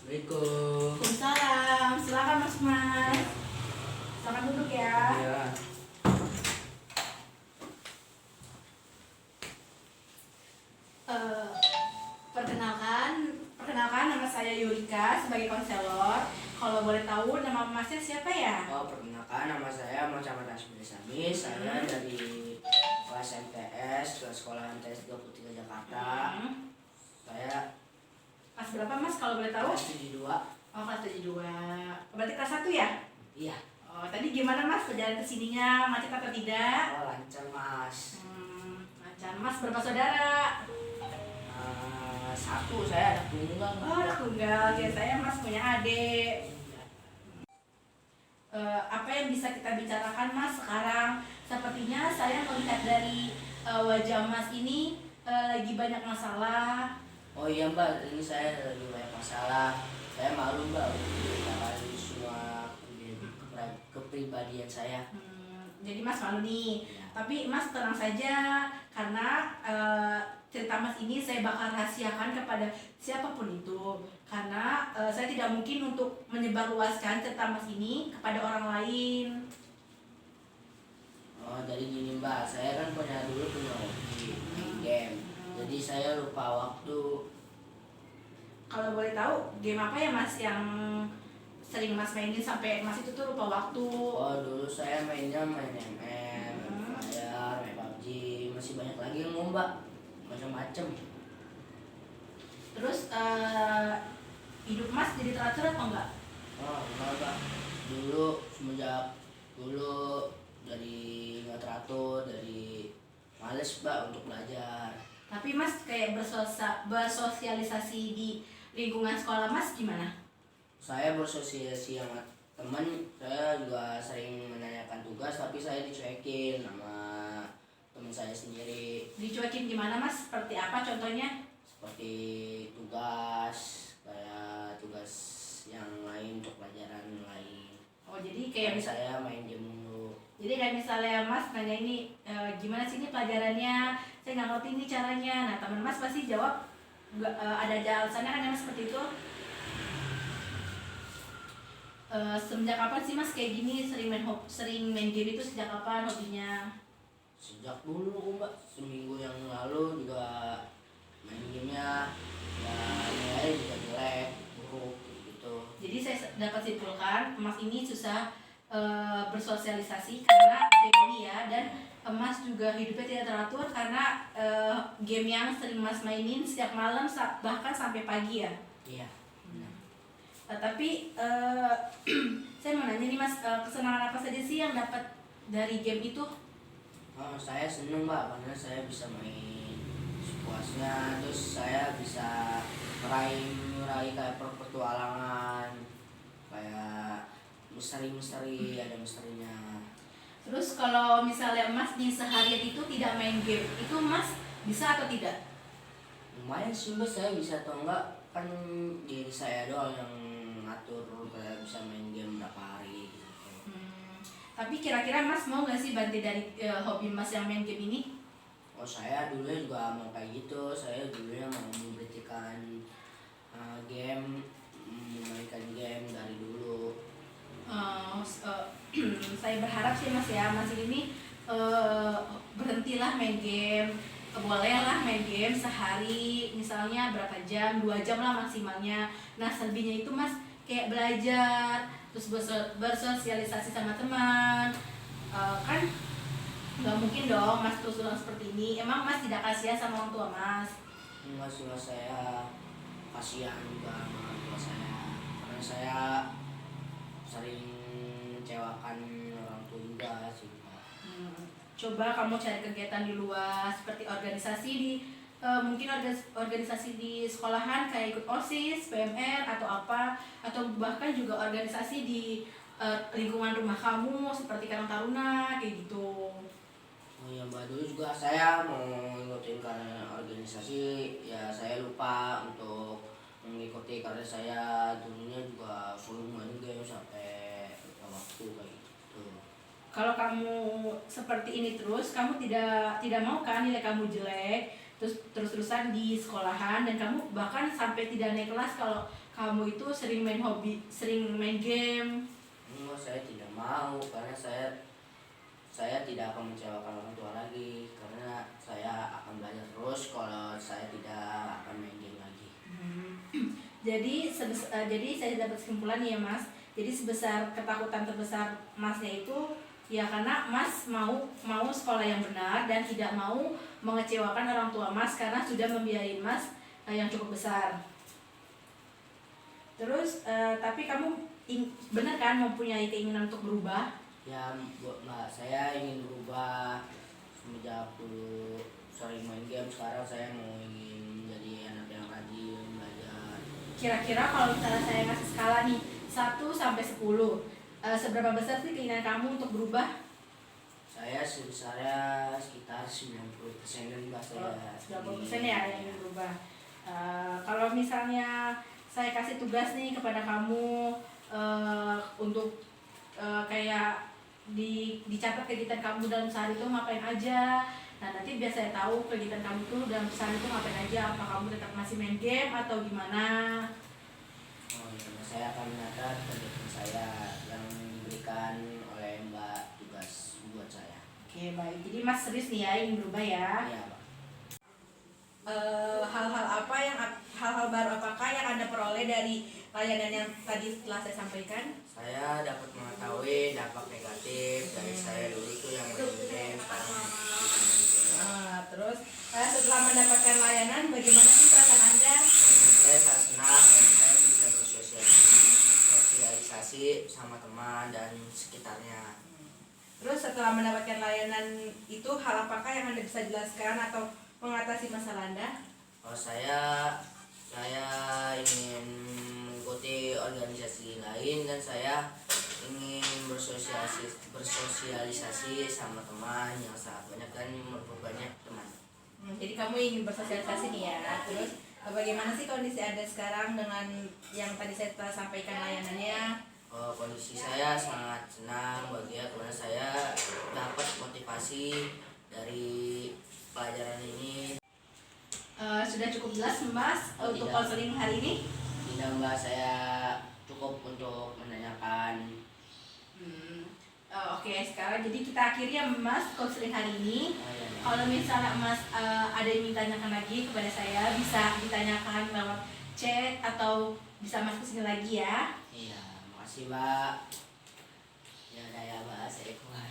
Assalamualaikum. Waalaikumsalam. Silakan Mas Mas. Silakan duduk ya. Iya. Eh, perkenalkan nama saya Yurika sebagai konselor. Kalau boleh tahu nama Masnya siapa ya? Perkenalkan nama saya Muhammad Asmi Sami. Saya dari kelas MTS, kelas sekolah MTS 23 Jakarta. Saya Kelas berapa Mas kalau boleh tahu? kelas 72. Oh, kelas 72. Berarti kelas 1 ya? Iya. Oh, tadi gimana Mas perjalanan kesininya? Macet atau tidak? Lancar Mas. Lancar. Mas berapa saudara? Satu, saya anak tunggal. Oh, anak tunggal. Ya, saya Mas punya adik. Apa yang bisa kita bicarakan Mas sekarang? Sepertinya saya melihat dari wajah Mas ini lagi banyak masalah. Oh iya Mbak, ini saya lagi banyak masalah. Saya malu Mbak untuk menceritakan semua kepribadian saya. Jadi Mas malu nih. Tapi Mas tenang saja karena cerita Mas ini saya bakal rahasiakan kepada siapapun itu. Karena saya tidak mungkin untuk menyebarluaskan cerita Mas ini kepada orang lain. Oh, jadi gini Mbak, saya kan punya hobi main game. Jadi saya lupa waktu. Kalau boleh tahu game apa ya Mas yang sering Mas mainin sampai Mas itu tuh lupa waktu? Oh, dulu saya mainnya main MM, saya main PUBG, masih banyak lagi yang mau Mbak, macam-macam. Terus hidup Mas jadi teratur atau enggak? Oh, enggak Mbak. Semenjak dulu dari nggak teratur, dari males Mbak untuk belajar. Tapi Mas kayak bersosialisasi di lingkungan sekolah Mas gimana? Saya bersosialisasi sama teman, saya juga sering menanyakan tugas tapi saya dicuekin sama teman saya sendiri. Dicuekin gimana Mas? Seperti apa contohnya? Seperti tugas, kayak tugas yang lain untuk pelajaran lain. Oh, jadi kayak saya main game dulu. Jadi kayak misalnya Mas nanya ini gimana sih ini pelajarannya? Saya nggak ngerti ini caranya. Nah, teman Mas pasti jawab ada alasannya kan ya Mas seperti itu. Semenjak kapan sih Mas kayak gini sering main game itu sejak kapan hobinya? Sejak dulu Mbak, seminggu yang lalu juga main gamenya ya nilai juga jelek, buruk gitu. Jadi saya dapat simpulkan Mas ini susah bersosialisasi karena game ini ya, dan Mas juga hidupnya tidak teratur karena game yang sering Mas mainin setiap malam bahkan sampai pagi ya. Iya. Tapi saya mau nanya nih Mas, kesenangan apa saja sih yang dapat dari game itu? Saya seneng Mbak karena saya bisa main sepuasnya, terus saya bisa meraih kayak petualangan, kayak misteri ada misterinya. Terus kalau misalnya Mas di seharian itu tidak main game, itu Mas bisa atau tidak? Lumayan sih Mbak, saya bisa atau enggak, kan diri saya doang yang ngatur kayak bisa main game berapa hari gitu. Tapi kira-kira Mas mau nggak sih bantu dari hobi Mas yang main game ini? Oh, saya dulunya juga mau kayak gitu. Saya dulunya mau memberhentikan game, memainkan game dari dulu. Saya berharap sih Mas ya, Mas ini berhentilah main game. Bolehlah main game sehari misalnya berapa jam, 2 jam lah maksimalnya. Nah, selebihnya itu Mas kayak belajar, terus bersosialisasi sama teman. Kan nggak mungkin dong Mas terus-terusan seperti ini. Emang Mas tidak kasihan sama orang tua Mas? Enggak sih Mas, saya kasihan juga sama orang tua saya, karena saya sering mengecewakan orang tua juga sih Pak. Coba kamu cari kegiatan di luar seperti organisasi di mungkin organisasi di sekolahan kayak ikut OSIS, PMR atau apa, atau bahkan juga organisasi di lingkungan rumah kamu seperti Karang Taruna kayak gitu. Oh iya Mbak, dulu juga saya mau ngikutin karena organisasi, ya saya lupa untuk mengikuti karena saya dulunya juga full main game sampai lupa waktu kayak gitu. Kalau kamu seperti ini terus, kamu tidak mau kan nilai kamu jelek, terus-terusan di sekolahan, dan kamu bahkan sampai tidak naik kelas kalau kamu itu sering main game? Enggak, saya tidak mau karena saya tidak akan mengecewakan orang tua lagi karena saya akan belajar terus kalau saya tidak akan main game lagi. Jadi jadi saya dapat kesimpulan ya Mas. Jadi sebesar ketakutan terbesar Masnya itu ya karena Mas mau sekolah yang benar dan tidak mau mengecewakan orang tua Mas karena sudah membiayai Mas yang cukup besar. Terus tapi kamu benar kan mempunyai keinginan untuk berubah? Ya Mbak, saya ingin berubah semenjak dulu sering main game. Sekarang saya mau ingin menjadi anak yang rajin belajar. Kira-kira kalau misalnya saya ngasih skala nih 1 sampai 10, seberapa besar sih keinginan kamu untuk berubah? Saya sebesarnya sekitar 90% dan Mbak saya. 90% ya yang ingin berubah. Kalau misalnya saya kasih tugas nih kepada kamu untuk kayak dicatat kegiatan kamu dalam sehari itu ngapain aja. Nah nanti biar saya tahu kegiatan kamu tuh dalam sehari itu ngapain aja. Apa kamu tetap masih main game atau gimana? Oh, ya, saya akan mencatat kegiatan saya yang diberikan oleh Mbak tugas buat saya. Oke baik. Jadi Mas serius nih ya ingin berubah ya. Iya Pak. Hal-hal baru apakah yang Anda peroleh dari layanan yang tadi telah saya sampaikan? Saya dapat mengetahui dampak negatif dari saya dulu tuh yang main game sekarang. Terus setelah mendapatkan layanan, bagaimana sih perasaan Anda? Saya sangat senang dan saya bisa bersosialisasi sama teman dan sekitarnya. Terus setelah mendapatkan layanan itu, hal apakah yang Anda bisa jelaskan atau mengatasi masalah Anda? Oh, saya ingin mengikuti organisasi lain dan saya ingin bersosialisasi sama teman yang sangat banyak dan memperbanyak teman. Jadi kamu ingin bersosialisasi nih ya. Terus bagaimana sih kondisi Anda sekarang dengan yang tadi saya telah sampaikan layanannya? Oh, kondisi saya sangat senang, bahagia karena saya dapat motivasi dari pelajaran ini. Sudah cukup jelas Mas Oh, untuk tidak. konseling hari ini? Tidak Mbak, saya cukup untuk menanyakan. Oke, sekarang jadi kita akhiri ya Mas konseling hari ini. Oh, ya, ya. Kalau misalnya Mas ada yang ingin tanyakan lagi kepada saya, bisa ditanyakan lewat chat atau bisa Mas kesini lagi ya. Iya, makasih Mbak. Ya udah ya Mbak, saya keluar.